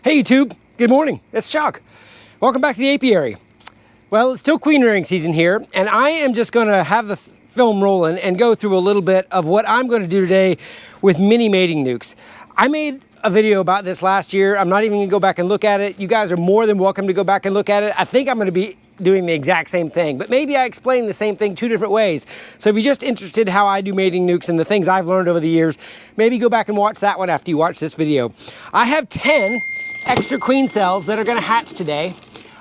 Hey YouTube, good morning, it's Chuck. Welcome back to the apiary. Well, it's still queen rearing season here, and I am just gonna have the film rolling and go through a little bit of what I'm gonna do today with mini mating nukes. I made a video about this last year. I'm not even gonna go back and look at it. You guys are more than welcome to go back and look at it. I think I'm gonna be doing the exact same thing, but maybe I explain the same thing two different ways. So if you're just interested how I do mating nukes and the things I've learned over the years, maybe go back and watch that one after you watch this video. I have 10 extra queen cells that are gonna hatch today.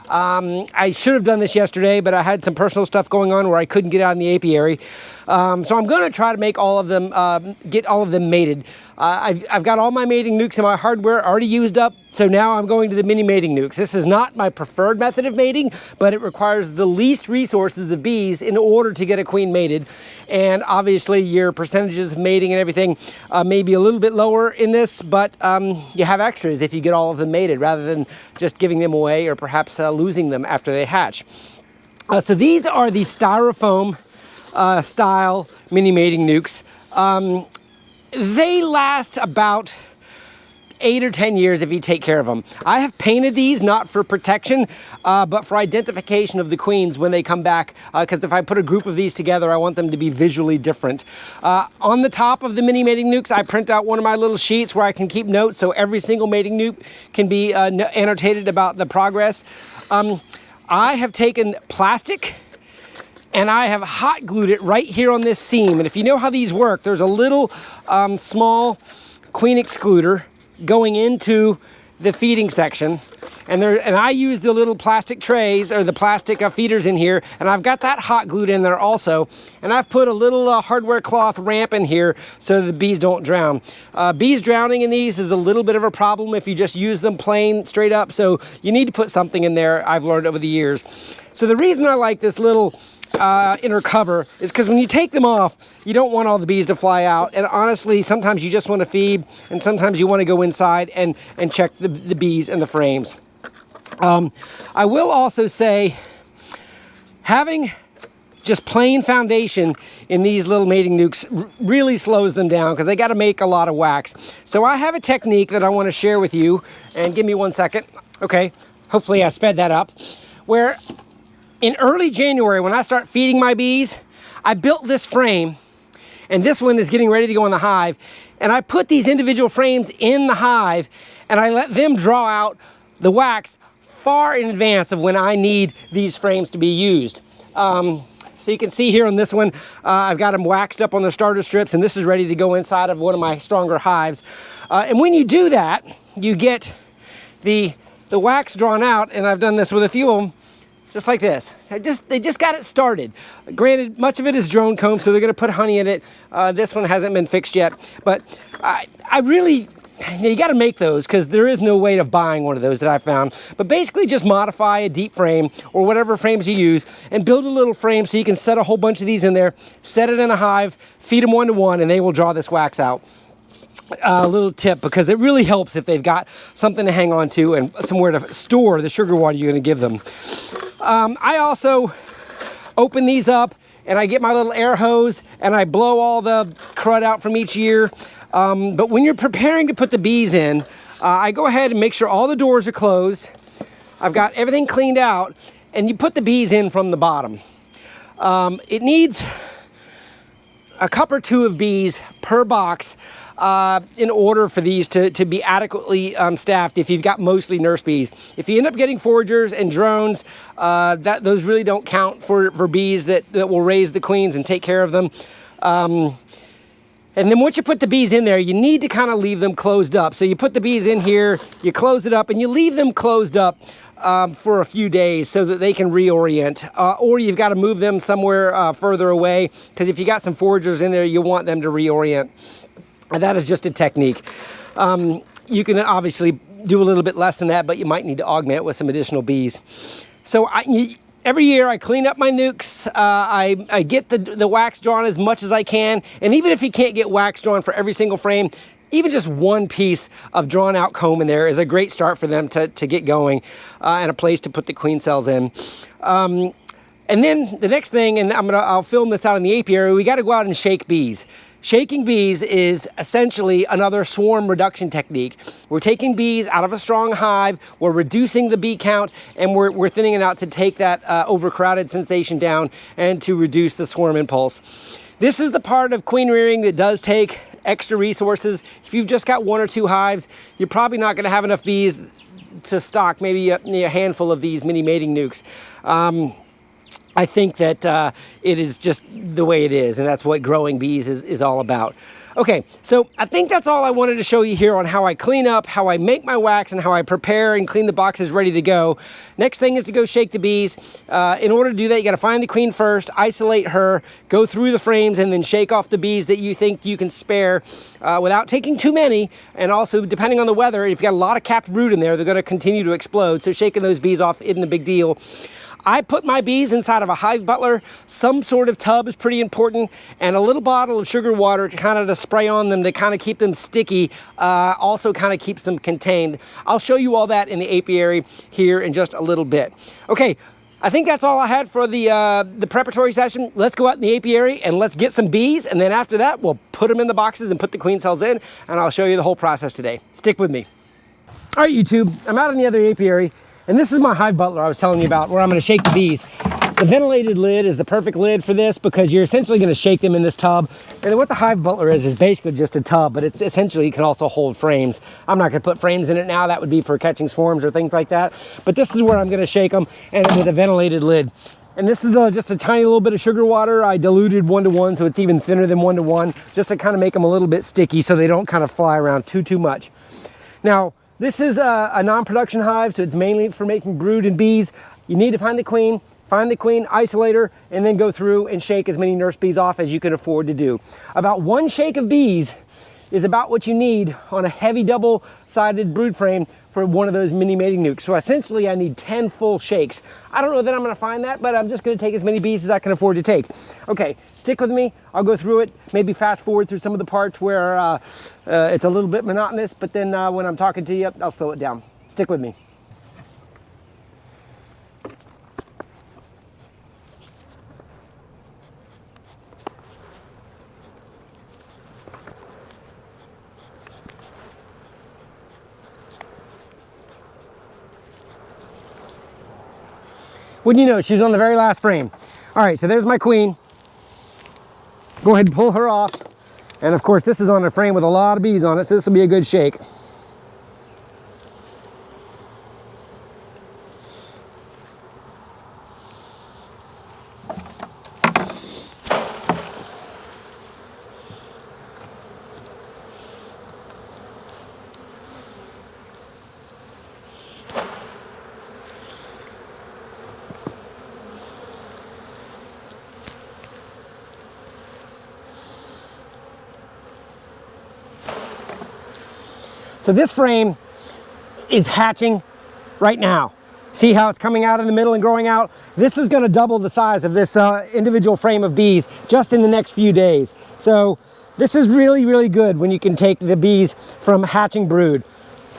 I should have done this yesterday, but I had some personal stuff going on where I couldn't get out in the apiary. So I'm gonna try to make all of them, get all of them mated. I've got all my mating nukes and my hardware already used up, so now I'm going to the mini mating nukes. This is not my preferred method of mating, but it requires the least resources of bees in order to get a queen mated. And obviously your percentages of mating and everything may be a little bit lower in this, but you have extras if you get all of them mated rather than just giving them away or perhaps losing them after they hatch. So these are the styrofoam style mini mating nukes. They last about 8 or 10 years if you take care of them. I have painted these not for protection, but for identification of the queens when they come back, because if I put a group of these together, I want them to be visually different. On the top of the mini mating nukes, I print out one of my little sheets where I can keep notes, so every single mating nuke can be annotated about the progress. I have taken plastic and I have hot glued it right here on this seam. And if you know how these work, there's a little small queen excluder going into the feeding section. And I use the little plastic trays or the plastic feeders in here, and I've got that hot glued in there also. And I've put a little hardware cloth ramp in here so the bees don't drown. Bees drowning in these is a little bit of a problem if you just use them plain straight up. So you need to put something in there, I've learned over the years. So the reason I like this little inner cover is because when you take them off, you don't want all the bees to fly out. And honestly, sometimes you just want to feed, and sometimes you want to go inside and check the bees and the frames. I will also say, having just plain foundation in these little mating nukes really slows them down because they got to make a lot of wax. So I have a technique that I want to share with you, and give me 1 second. Okay, hopefully I sped that up. Where in early January, when I start feeding my bees, I built this frame, and this one is getting ready to go in the hive, and I put these individual frames in the hive, and I let them draw out the wax far in advance of when I need these frames to be used. So you can see here on this one, I've got them waxed up on the starter strips, and this is ready to go inside of one of my stronger hives. And when you do that, you get the wax drawn out, and I've done this with a few of them, just like this. They just got it started. Granted, much of it is drone comb, so they're gonna put honey in it. This one hasn't been fixed yet, but I really, you gotta make those because there is no way of buying one of those that I found. But basically just modify a deep frame or whatever frames you use and build a little frame so you can set a whole bunch of these in there, set it in a hive, feed them 1-to-1, and they will draw this wax out. A little tip, because it really helps if they've got something to hang on to and somewhere to store the sugar water you're going to give them. I also open these up and I get my little air hose and I blow all the crud out from each year. But when you're preparing to put the bees in, I go ahead and make sure all the doors are closed. I've got everything cleaned out, and you put the bees in from the bottom. It needs a cup or two of bees per box in order for these to be adequately staffed if you've got mostly nurse bees. If you end up getting foragers and drones, those really don't count for bees that will raise the queens and take care of them. And then once you put the bees in there, you need to kind of leave them closed up. So you put the bees in here, you close it up, and you leave them closed up for a few days so that they can reorient. Or you've got to move them somewhere further away, because if you got some foragers in there, you want them to reorient. And that is just a technique. You can obviously do a little bit less than that, but you might need to augment with some additional bees. So every year I clean up my nukes. I get the wax drawn as much as I can. And even if you can't get wax drawn for every single frame, even just one piece of drawn out comb in there is a great start for them to get going and a place to put the queen cells in. And then the next thing, and I'll film this out in the apiary, we got to go out and shake bees. shaking bees is essentially another swarm reduction technique. We're taking bees out of a strong hive, we're reducing the bee count, and we're thinning it out to take that overcrowded sensation down and to reduce the swarm impulse. This is the part of queen rearing that does take extra resources. If you've just got 1 or 2 hives, you're probably not going to have enough bees to stock maybe a handful of these mini mating nukes. I think that it is just the way it is, and that's what growing bees is all about. Okay, so I think that's all I wanted to show you here on how I clean up, how I make my wax, and how I prepare and clean the boxes ready to go. Next thing is to go shake the bees. In order to do that, you gotta find the queen first, isolate her, go through the frames, and then shake off the bees that you think you can spare without taking too many. And also, depending on the weather, if you got a lot of capped brood in there, they're gonna continue to explode. So shaking those bees off isn't a big deal. I put my bees inside of a hive butler. Some sort of tub is pretty important, and a little bottle of sugar water to kind of to spray on them to kind of keep them sticky, also kind of keeps them contained. I'll show you all that in the apiary here in just a little bit. Okay, I think that's all I had for the preparatory session. Let's go out in the apiary and let's get some bees, and then after that, we'll put them in the boxes and put the queen cells in, and I'll show you the whole process today. Stick with me. All right, YouTube, I'm out in the other apiary. And this is my hive butler I was telling you about, where I'm going to shake the bees. The ventilated lid is the perfect lid for this because you're essentially going to shake them in this tub. And what the hive butler is basically just a tub, but it's essentially, it can also hold frames. I'm not going to put frames in it now. That would be for catching swarms or things like that. But this is where I'm going to shake them, and with a ventilated lid. And this is just a tiny little bit of sugar water. I diluted 1 to 1, so it's even thinner than 1 to 1, just to kind of make them a little bit sticky so they don't kind of fly around too much. Now, this is a non-production hive, so it's mainly for making brood and bees. You need to find the queen, isolate her, and then go through and shake as many nurse bees off as you can afford to do. About 1 shake of bees is about what you need on a heavy double-sided brood frame for one of those mini mating nukes. So essentially I need 10 full shakes. I don't know that I'm gonna find that, but I'm just gonna take as many bees as I can afford to take. Okay, stick with me. I'll go through it, maybe fast forward through some of the parts where it's a little bit monotonous, but then when I'm talking to you, I'll slow it down. Stick with me. Wouldn't you know, she was on the very last frame. All right, so there's my queen. Go ahead and pull her off. And of course, this is on a frame with a lot of bees on it, so this will be a good shake. So this frame is hatching right now. See how it's coming out in the middle and growing out? This is gonna double the size of this individual frame of bees just in the next few days. So this is really, really good when you can take the bees from hatching brood.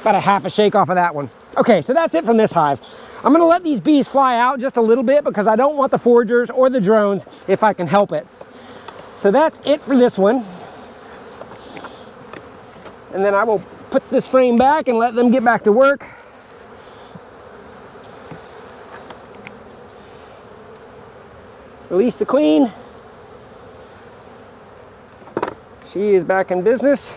About a half a shake off of that one. Okay, so that's it from this hive. I'm gonna let these bees fly out just a little bit because I don't want the foragers or the drones if I can help it. So that's it for this one. And then I will put this frame back and let them get back to work. Release the queen. She is back in business.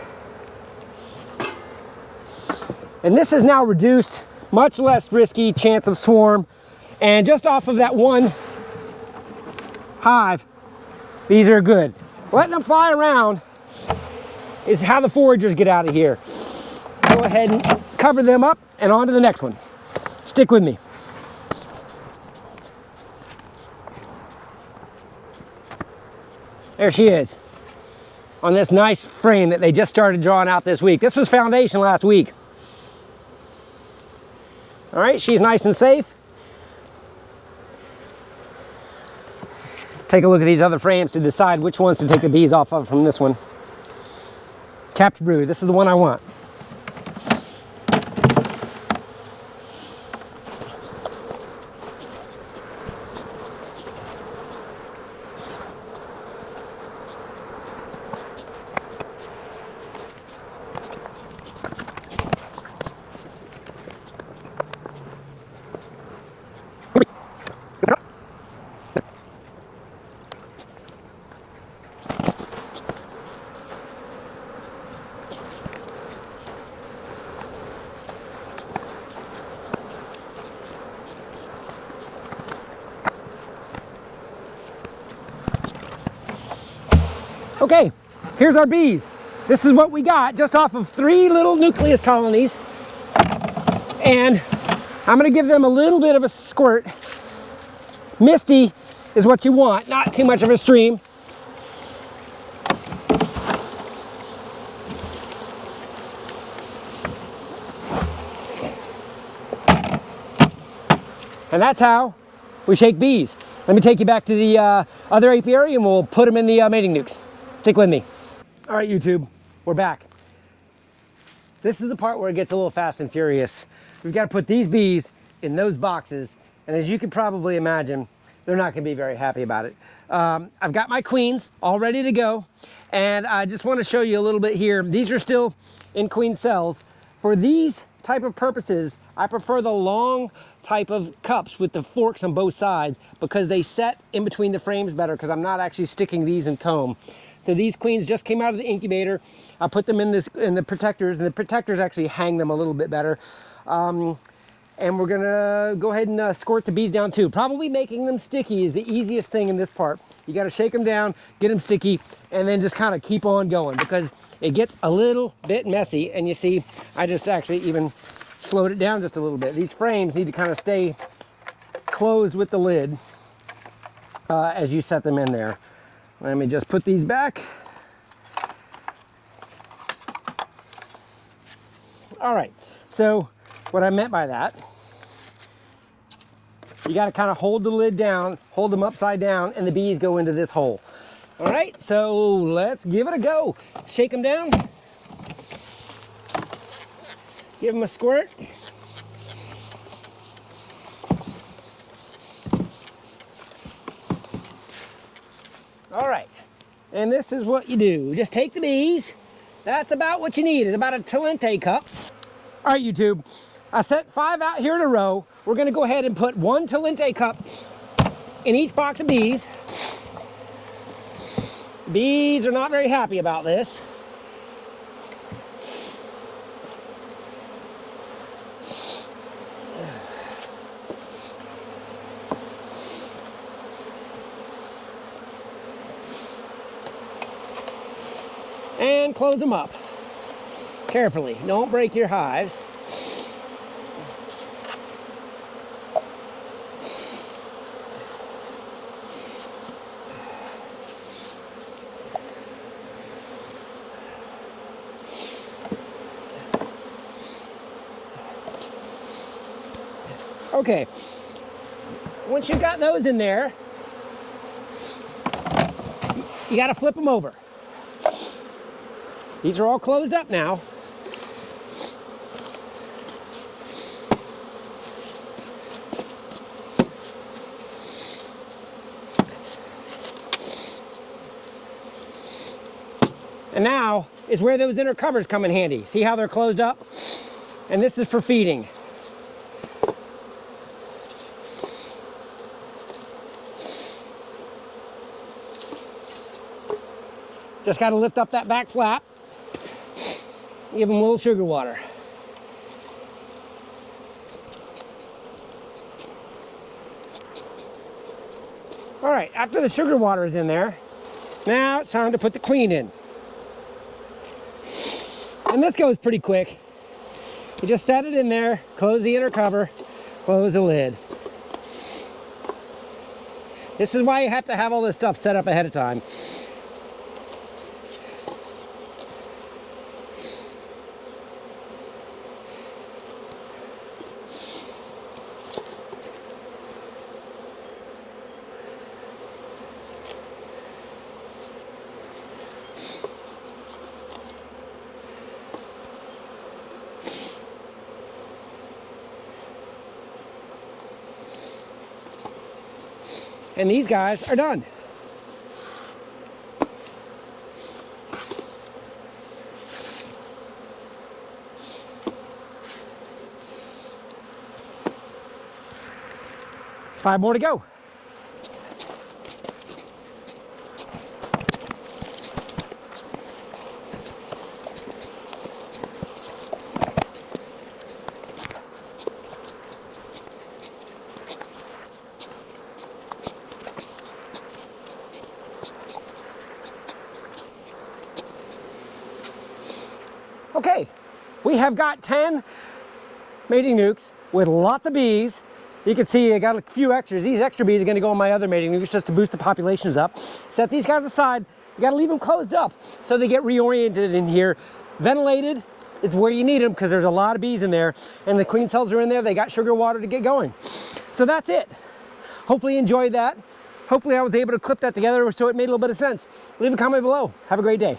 And this is now reduced, much less risky chance of swarm. And just off of that one hive, these are good. Letting them fly around is how the foragers get out of here. Go ahead and cover them up and on to the next one. Stick with me. There she is on this nice frame that they just started drawing out this week. This was foundation last week. All right, she's nice and safe. Take a look at these other frames to decide which ones to take the bees off of from this one. Capped brood, this is the one I want. here's our bees. This is what we got just off of 3 little nucleus colonies. And I'm gonna give them a little bit of a squirt. Misty is what you want, not too much of a stream. And that's how we shake bees. Let me take you back to the other apiary and we'll put them in the mating nukes. Stick with me. All right, YouTube, we're back. This is the part where it gets a little fast and furious. We've got to put these bees in those boxes, and as you can probably imagine, they're not going to be very happy about it. I've got my queens all ready to go, and I just want to show you a little bit here. These are still in queen cells. For these type of purposes, I prefer the long type of cups with the forks on both sides because they set in between the frames better, because I'm not actually sticking these in comb. So these queens just came out of the incubator. I put them in the protectors, and the protectors actually hang them a little bit better. And we're gonna go ahead and squirt the bees down too. Probably making them sticky is the easiest thing in this part. You gotta shake them down, get them sticky, and then just kind of keep on going because it gets a little bit messy. And you see, I just actually even slowed it down just a little bit. These frames need to kind of stay closed with the lid as you set them in there. Let me just put these back. All right, so what I meant by that, you got to kind of hold the lid down, hold them upside down, and the bees go into this hole. All right, so let's give it a go. Shake them down. Give them a squirt. All right, and this is what you do. Just take the bees. That's about what you need. It's about a Talente cup. All right, YouTube, I set 5 out here in a row. We're gonna go ahead and put 1 Talente cup in each box of bees. Bees are not very happy about this. And close them up carefully. Don't break your hives. Okay, once you've got those in there, you got to flip them over. These are all closed up now. And now is where those inner covers come in handy. See how they're closed up? And this is for feeding. Just got to lift up that back flap. Give them a little sugar water. All right, after the sugar water is in there, now it's time to put the queen in. And this goes pretty quick. You just set it in there, close the inner cover, close the lid. This is why you have to have all this stuff set up ahead of time. And these guys are done. Five more to go. Okay, we have got 10 mating nukes with lots of bees. You can see I got a few extras. These extra bees are gonna go on my other mating nukes just to boost the populations up. Set these guys aside. You gotta leave them closed up so they get reoriented in here. Ventilated is where you need them because there's a lot of bees in there, and the queen cells are in there. They got sugar water to get going. So that's it. Hopefully you enjoyed that. Hopefully I was able to clip that together so it made a little bit of sense. Leave a comment below. Have a great day.